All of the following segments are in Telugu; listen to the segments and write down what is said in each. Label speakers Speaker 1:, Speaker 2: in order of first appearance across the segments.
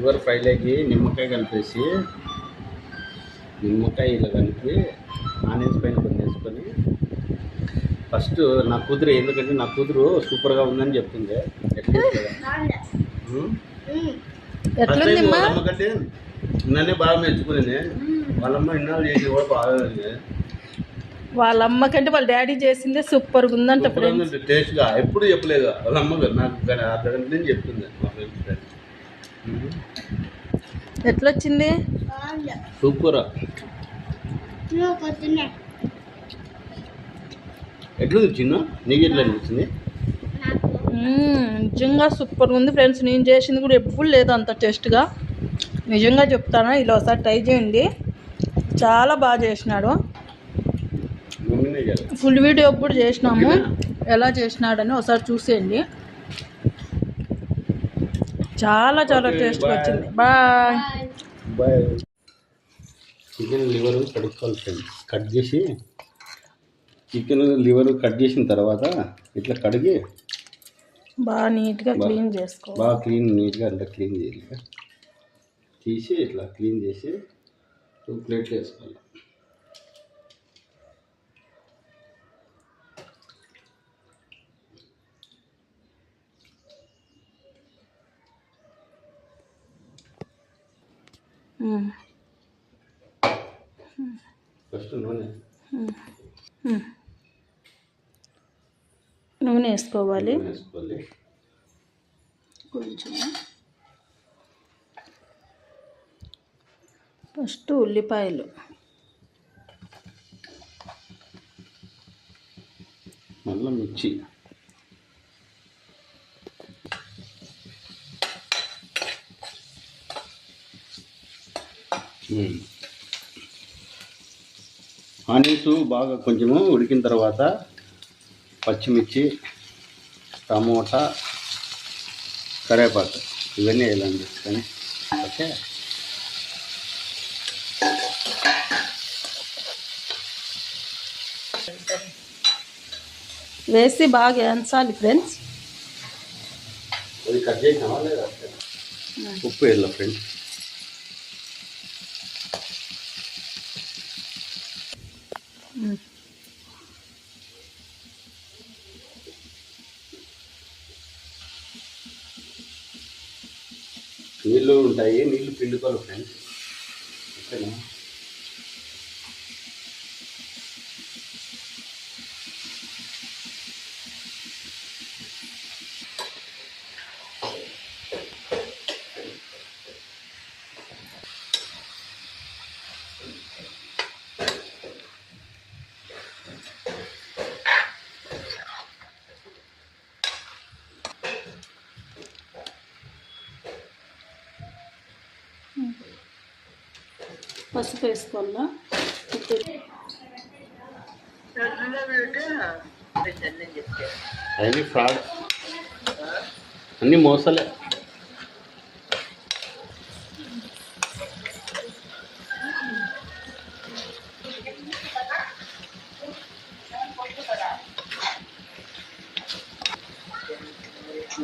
Speaker 1: లివర్ ఫ్రైలోకి నిమ్మకాయ కలిపేసి నిమ్మకాయ ఇలా కలిపి ఆనియన్స్ పైన కొన్ని వేసుకొని ఫస్ట్ నా కూతురు, ఎందుకంటే నా కూతురు సూపర్గా ఉందని చెప్తుంది. వాళ్ళమ్మకంటే నన్నే బాగా మెచ్చుకునేది. వాళ్ళమ్మ ఇన్నాళ్ళు చేసి కూడా బాగా
Speaker 2: వాళ్ళమ్మ కంటే వాళ్ళ డాడీ చేసిందే సూపర్గా ఉందంట.
Speaker 1: టేస్ట్గా ఎప్పుడు చెప్పలేదు వాళ్ళ అమ్మ, నాకు అర్ధగంట నుంచి చెప్తుంది మా ఫ్రెండ్స్.
Speaker 2: ఎట్లొచ్చింది?
Speaker 1: సూపర్. ఎట్లుంది చిన్న, నీకు ఎట్లా అనిపించింది?
Speaker 2: నిజంగా సూపర్గా ఉంది ఫ్రెండ్స్. నేను చేసింది కూడా ఎప్పుడు లేదు అంత టేస్ట్గా. నిజంగా చెప్తాను, ఇలా ఒకసారి ట్రై చేయండి. చాలా బాగా చేసినాడు. ఫుల్ వీడియో కూడా చేసినాము ఎలా చేసినాడని, ఒకసారి చూసేయండి. చాలా చాలా టేస్ట్గా వచ్చింది. Bye
Speaker 1: bye. చికెన్ లివర్ కడుక్కోవాలి ఫ్రెండ్స్. కట్ చేసి చికెన్ లివర్ కట్ చేసిన తర్వాత ఇట్లా కడిగి
Speaker 2: బాగా నీట్గా క్లీన్ చేసుకో.
Speaker 1: బాగా నీట్గా అంతా క్లీన్ చేయాలి. తీసి ఇట్లా క్లీన్ చేసి 2 ప్లేట్లు వేసుకోవాలి. ఫస్ట్
Speaker 2: నూనె వేసుకోవాలి కొంచెం. ఫస్ట్ ఉల్లిపాయలు,
Speaker 1: మళ్ళీ మిర్చి, ఆనియన్స్ బాగా కొంచెము ఉడికిన తర్వాత పచ్చిమిర్చి, టమోటా, కరివేపాకు ఇవన్నీ వేయాలండి. ఓకే,
Speaker 2: వేసి బాగా వేయించాలి ఫ్రెండ్స్.
Speaker 1: అది కట్ చేసినావా లేదా? ఉప్పు వేయాలి ఫ్రెండ్స్. నీళ్ళు ఉంటాయి, నీళ్ళు పిండుకోవాలి ఫ్రెండ్స్. ఓకేనా?
Speaker 2: పసుపు వేసుకోవాలా.
Speaker 1: అన్నీ ఫ్రాడ్, అన్నీ మోసలే.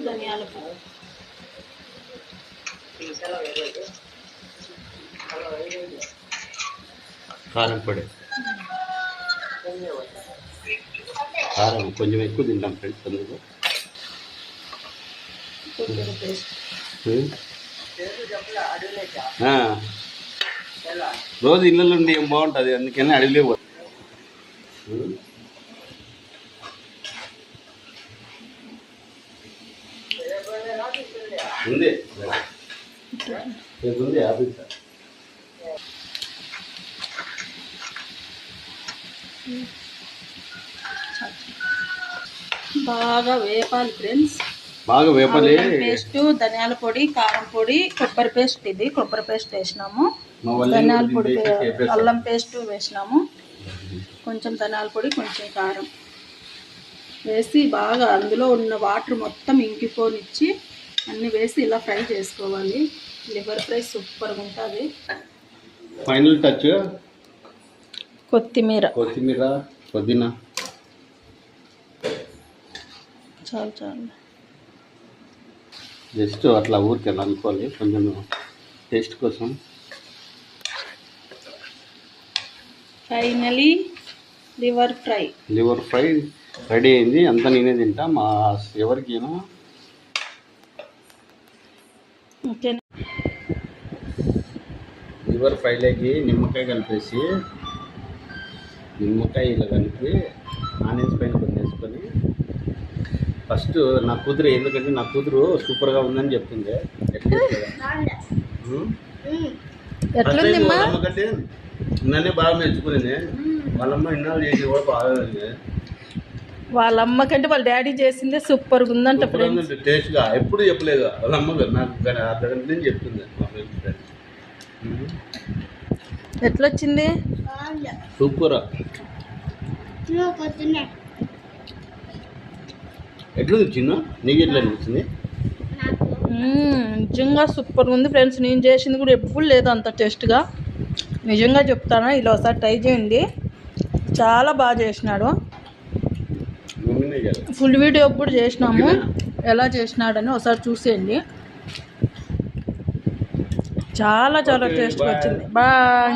Speaker 2: ధనియాల పొడి,
Speaker 1: కారం పొడి, కారం కొంచెం ఎక్కువ తింటాం ఫ్రెండ్స్ అందుకు. రోజు ఇళ్ళలో ఉండి ఏం బాగుంటుంది, అందుకని అడవిలే పోతుంది. ఉంది ఉంది ఆఫీస్.
Speaker 2: బాగా వేపాలి ఫ్రెండ్స్.
Speaker 1: బాగా వేపాలి.
Speaker 2: పేస్ట్, ధనియాల పొడి, కారం పొడి, కొబ్బరి పేస్ట్. ఇది కొబ్బరి పేస్ట్ వేసినాము, ధనియాల పొడి, అల్లం పేస్ట్ వేసినాము, కొంచెం ధనియాల పొడి, కొంచెం కారం వేసి బాగా అందులో ఉన్న వాటర్ మొత్తం ఇంకిపోనిచ్చి అన్నీ వేసి ఇలా ఫ్రై చేసుకోవాలి. లివర్ ఫ్రై సూపర్గా ఉంటుంది.
Speaker 1: ఫైనల్ టచ్
Speaker 2: కొత్తిమీర,
Speaker 1: పుదీనా.
Speaker 2: చాలు చాలు,
Speaker 1: జస్ట్ అట్లా ఊరికే అనుకోవాలి కొంచెం. టేస్ట్ కోసం.
Speaker 2: ఫైనలీ లివర్ ఫ్రై
Speaker 1: రెడీ అయింది. అంతా నేనే తింటా, మా ఎవరికి
Speaker 2: ఓకే.
Speaker 1: లివర్ ఫ్రైలోకి నిమ్మకాయ కలిపేసి, నిమ్మకాయ ఇలా కలిపి ఆనియన్స్ పైన కొన్ని వేసుకొని, ఫస్ట్ నా కూతురు, ఎందుకంటే నా కూతురు సూపర్గా ఉందని చెప్తుంది. వాళ్ళమ్మకంటే నన్నే బాగా మెచ్చుకునేది. వాళ్ళమ్మ ఇన్నాళ్ళు చేసి కూడా బాగా
Speaker 2: వాళ్ళమ్మ కంటే వాళ్ళ డాడీ చేసిందే సూపర్గా ఉందంట.
Speaker 1: టేస్ట్గా ఎప్పుడు చెప్పలేదు వాళ్ళ అమ్మ, నాకు అర్ధ గంట నుంచి చెప్తుంది మా ఫ్రెండ్.
Speaker 2: ఎట్లొచ్చింది?
Speaker 1: సూపర్. ఎట్లుంది చిన్న, నీకు ఎట్లా అనిపించింది?
Speaker 2: నిజంగా సూపర్గా ఉంది ఫ్రెండ్స్. నేను చేసింది కూడా ఎప్పుడు లేదు అంత టేస్ట్గా. నిజంగా చెప్తాను, ఇలా ఒకసారి ట్రై చేయండి. చాలా బాగా చేసినాడు. ఫుల్ వీడియో కూడా చేసినాము, ఎలా చేసినాడని ఒకసారి చూసేయండి. చాలా టేస్ట్గా వచ్చింది. బాయ్.